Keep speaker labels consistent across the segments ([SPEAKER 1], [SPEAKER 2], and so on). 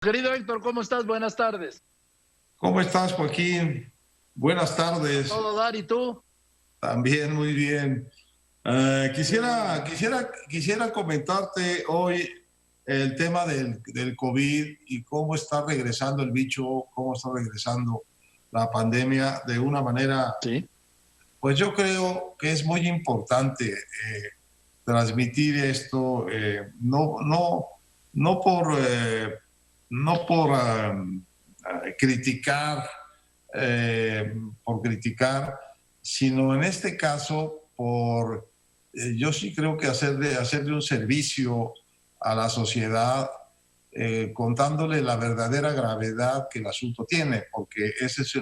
[SPEAKER 1] Querido Héctor, ¿cómo estás? Buenas tardes.
[SPEAKER 2] ¿Cómo estás, Joaquín? Buenas tardes.
[SPEAKER 1] ¿Todo dar y tú?
[SPEAKER 2] También muy bien.
[SPEAKER 1] Qué bueno.
[SPEAKER 2] Quisiera comentarte hoy el tema del COVID y cómo está regresando el bicho, cómo está regresando la pandemia de una manera,
[SPEAKER 1] Sí,
[SPEAKER 2] pues yo creo que es muy importante transmitir esto, no por, no por criticar eh, por criticar, sino en este caso yo sí creo que hacerle un servicio a la sociedad, contándole la verdadera gravedad que el asunto tiene, porque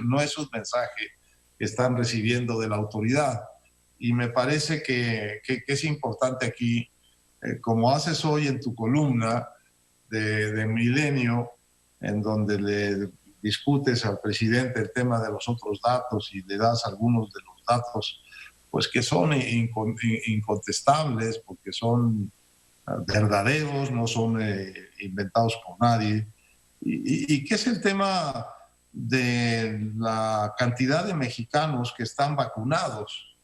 [SPEAKER 2] no es un mensaje que están recibiendo de la autoridad. Y me parece que es importante aquí, como haces hoy en tu columna de Milenio, en donde le discutes al presidente el tema de los otros datos y le das algunos de los datos, pues que son incontestables, porque son verdaderos, no son inventados por nadie. Y que es el tema de la cantidad de mexicanos que están vacunados.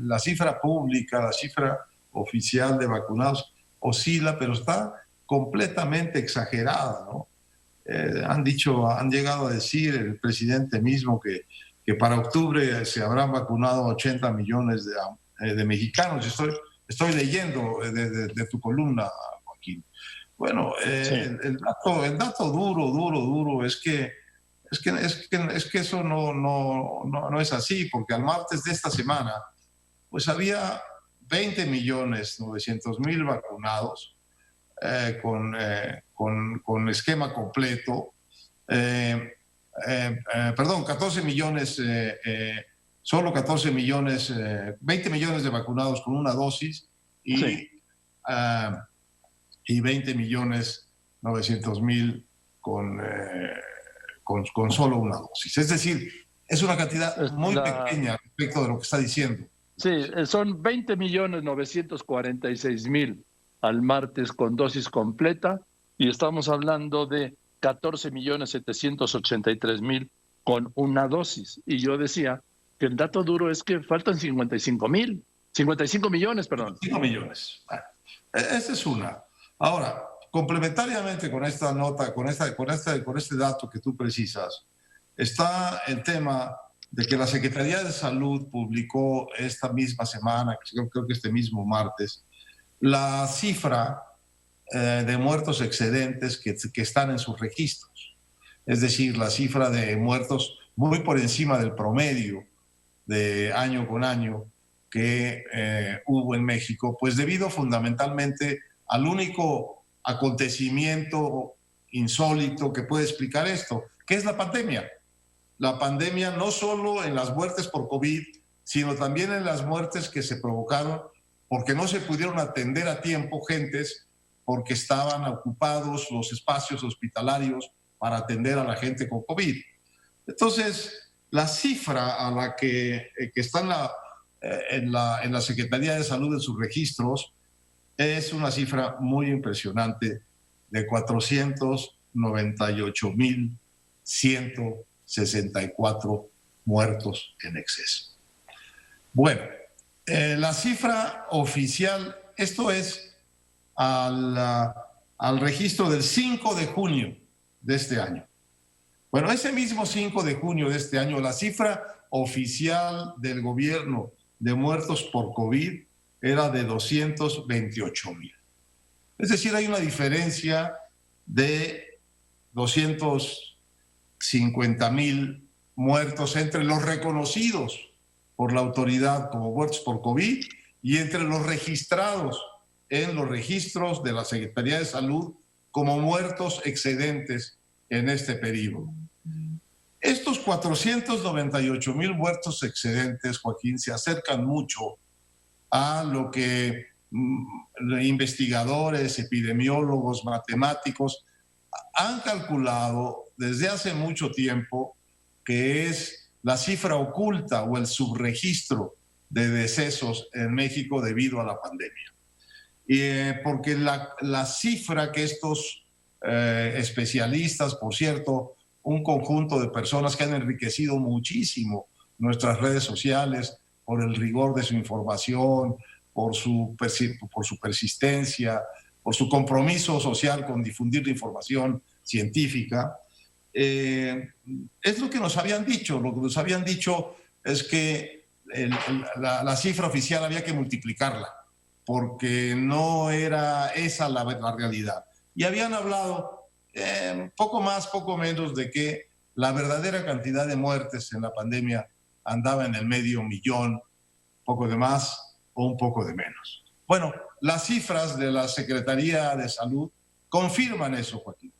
[SPEAKER 2] La cifra pública, la cifra oficial de vacunados oscila, pero está completamente exagerada, ¿no? Han llegado a decir el presidente mismo que para octubre se habrán vacunado 80 millones de mexicanos. Estoy leyendo de tu columna, Joaquín. Bueno,
[SPEAKER 1] sí.
[SPEAKER 2] el dato duro es que eso no es así, porque al martes de esta semana, pues había 20.900.000 vacunados con esquema completo. Perdón, 14 millones, solo 14 millones, 20 millones de vacunados con una dosis
[SPEAKER 1] Sí.
[SPEAKER 2] uh, y 20.900.000 con solo una dosis. Es decir, es una cantidad muy
[SPEAKER 1] La,
[SPEAKER 2] pequeña respecto de lo que está diciendo.
[SPEAKER 1] sí, son 20.946.000 al martes con dosis completa y estamos hablando de 14.783.000 con una dosis. Y yo decía que el dato duro es que faltan 55 millones, perdón.
[SPEAKER 2] 5 millones. Bueno, esa es una. Ahora, complementariamente con esta nota, con este dato que tú precisas, está el tema de que la Secretaría de Salud publicó esta misma semana, creo que este mismo martes, la cifra de muertos excedentes que están en sus registros. Es decir, la cifra de muertos muy por encima del promedio de año con año que hubo en México, pues debido fundamentalmente al único acontecimiento insólito que puede explicar esto, que es la pandemia. La pandemia no solo en las muertes por COVID, sino también en las muertes que se provocaron porque no se pudieron atender a tiempo gentes, porque estaban ocupados los espacios hospitalarios para atender a la gente con COVID. Entonces, la cifra a la que está en la Secretaría de Salud en sus registros es una cifra muy impresionante de 498.164 muertos en exceso. Bueno, la cifra oficial, esto es al registro del 5 de junio de este año. Bueno, ese mismo 5 de junio de este año, la cifra oficial del gobierno de muertos por COVID era de 228,000. Es decir, hay una diferencia de 250,000 muertos entre los reconocidos por la autoridad como muertos por COVID y entre los registrados en los registros de la Secretaría de Salud como muertos excedentes en este periodo. Estos 498,000 muertos excedentes, Joaquín, se acercan mucho a lo que investigadores, epidemiólogos, matemáticos han calculado desde hace mucho tiempo, que es la cifra oculta o el subregistro de decesos en México debido a la pandemia. porque la cifra que estos especialistas, por cierto, un conjunto de personas que han enriquecido muchísimo nuestras redes sociales por el rigor de su información, por su persistencia, por su compromiso social con difundir la información científica, es lo que nos habían dicho. Lo que nos habían dicho es que la cifra oficial había que multiplicarla, porque no era esa la realidad. Y habían hablado poco más, poco menos de que la verdadera cantidad de muertes en la pandemia andaba en el 500,000, poco de más o un poco de menos. Bueno, las cifras de la Secretaría de Salud confirman eso, Joaquín.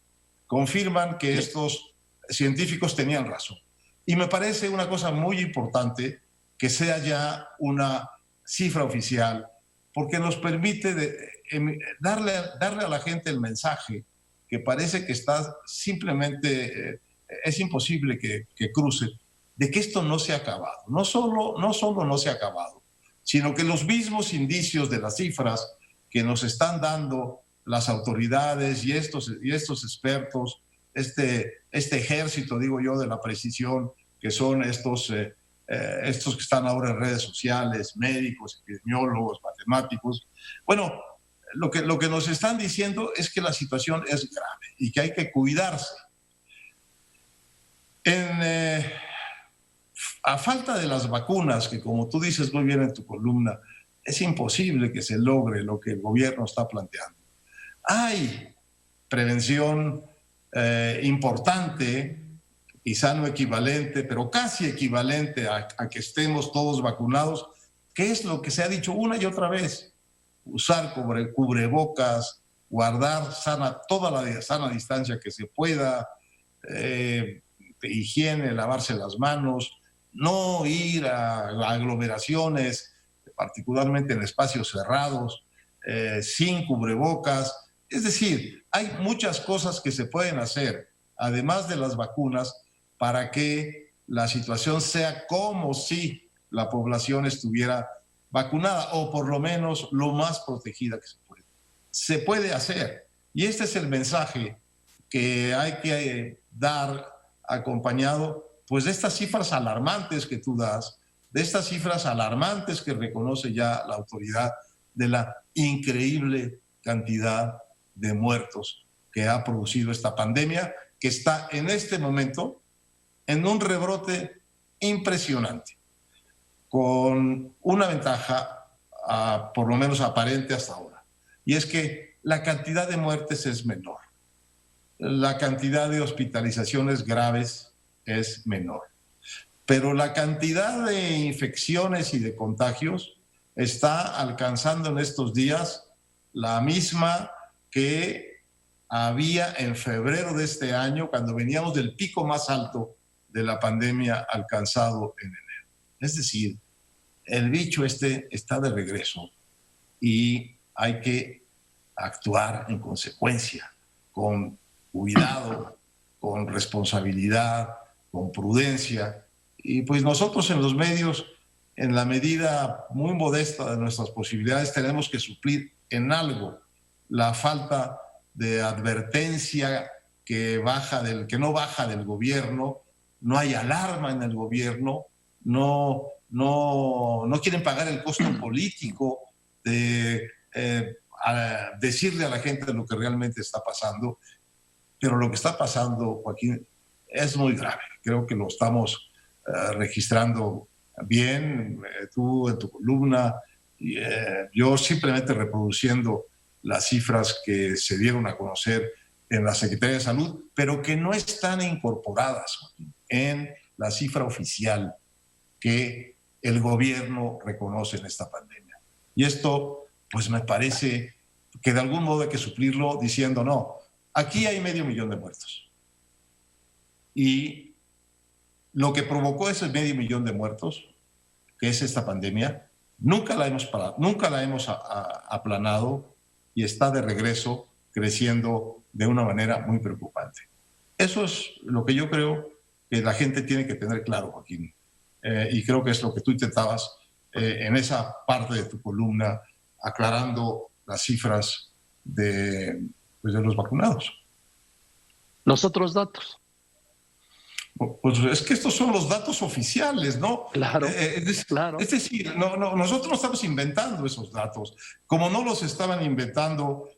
[SPEAKER 2] Confirman que estos científicos tenían razón. Y me parece una cosa muy importante que sea ya una cifra oficial, porque nos permite darle a la gente el mensaje que parece que está simplemente, es imposible que cruce, de que esto no se ha acabado. No solo no se ha acabado, sino que los mismos indicios de las cifras que nos están dando las autoridades y estos expertos, este ejército, digo yo, de la precisión, que son estos que están ahora en redes sociales, médicos, epidemiólogos, matemáticos. Bueno, lo que nos están diciendo es que la situación es grave y que hay que cuidarse. A falta de las vacunas, que como tú dices muy bien en tu columna, es imposible que se logre lo que el gobierno está planteando. Hay prevención importante, quizá no equivalente, pero casi equivalente a que estemos todos vacunados, que es lo que se ha dicho una y otra vez: usar cubrebocas, guardar toda la sana distancia que se pueda, higiene, lavarse las manos, no ir a aglomeraciones, particularmente en espacios cerrados, sin cubrebocas. Es decir, hay muchas cosas que se pueden hacer, además de las vacunas, para que la situación sea como si la población estuviera vacunada, o por lo menos lo más protegida que se puede. Se puede hacer. Y este es el mensaje que hay que dar, acompañado pues de estas cifras alarmantes que tú das, de estas cifras alarmantes que reconoce ya la autoridad, de la increíble cantidad de muertos que ha producido esta pandemia, que está en este momento en un rebrote impresionante, con una ventaja, por lo menos aparente hasta ahora, y es que la cantidad de muertes es menor, la cantidad de hospitalizaciones graves es menor, pero la cantidad de infecciones y de contagios está alcanzando en estos días la misma que había en febrero de este año, cuando veníamos del pico más alto de la pandemia alcanzado en enero. Es decir, el bicho está de regreso y hay que actuar en consecuencia, con cuidado, con responsabilidad, con prudencia. Y pues nosotros en los medios, en la medida muy modesta de nuestras posibilidades, tenemos que suplir en algo la falta de advertencia que no baja del gobierno. No hay alarma en el gobierno, no quieren pagar el costo político de decirle a la gente lo que realmente está pasando. Pero lo que está pasando, Joaquín, es muy grave. Creo que lo estamos registrando bien, tú en tu columna, y yo simplemente reproduciendo las cifras que se dieron a conocer en la Secretaría de Salud, pero que no están incorporadas, Joaquín, en la cifra oficial que el gobierno reconoce en esta pandemia. Y esto, pues me parece que de algún modo hay que suplirlo diciendo: no, aquí hay 500,000 de muertos. Y lo que provocó ese 500,000 de muertos, que es esta pandemia, nunca la hemos parado, nunca la hemos aplanado, y está de regreso, creciendo de una manera muy preocupante. Eso es lo que yo creo que la gente tiene que tener claro, Joaquín. Y creo que es lo que tú intentabas en esa parte de tu columna, aclarando las cifras de los vacunados.
[SPEAKER 1] Los otros datos.
[SPEAKER 2] Pues es que estos son los datos oficiales, ¿no?
[SPEAKER 1] Claro, claro.
[SPEAKER 2] Es decir, nosotros no estamos inventando esos datos, como no los estaban inventando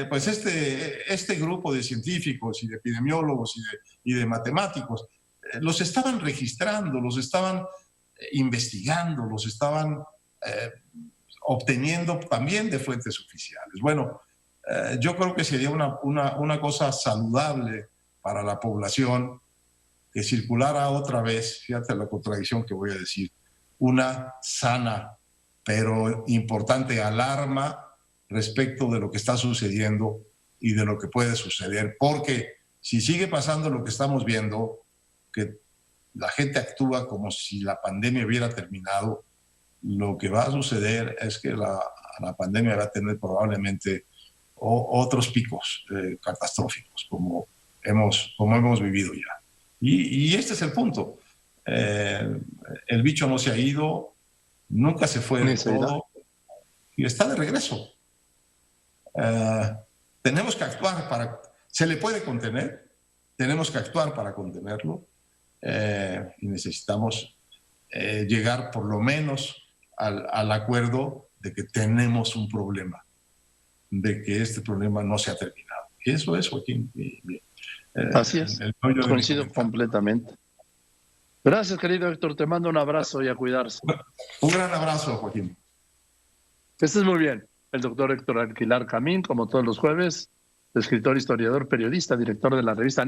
[SPEAKER 2] pues este grupo de científicos y de epidemiólogos y de matemáticos. Los estaban registrando, los estaban investigando, los estaban obteniendo también de fuentes oficiales. Bueno, yo creo que sería una cosa saludable para la población que circulara otra vez, fíjate la contradicción que voy a decir, una sana pero importante alarma respecto de lo que está sucediendo y de lo que puede suceder, porque si sigue pasando lo que estamos viendo, que la gente actúa como si la pandemia hubiera terminado, lo que va a suceder es que la pandemia va a tener probablemente otros picos catastróficos, como hemos vivido ya. Y este es el punto. El bicho no se ha ido, nunca se fue de todo y está de regreso. Tenemos que actuar para... ¿Se le puede contener? Tenemos que actuar para contenerlo y necesitamos llegar por lo menos al acuerdo de que tenemos un problema, de que este problema no se ha terminado. Y eso es, Joaquín.
[SPEAKER 1] Así es, coincido completamente. Gracias, querido Héctor, te mando un abrazo y a cuidarse.
[SPEAKER 2] Un gran abrazo, Joaquín.
[SPEAKER 1] Que estés muy bien. El doctor Héctor Aguilar Camín, como todos los jueves, escritor, historiador, periodista, director de la revista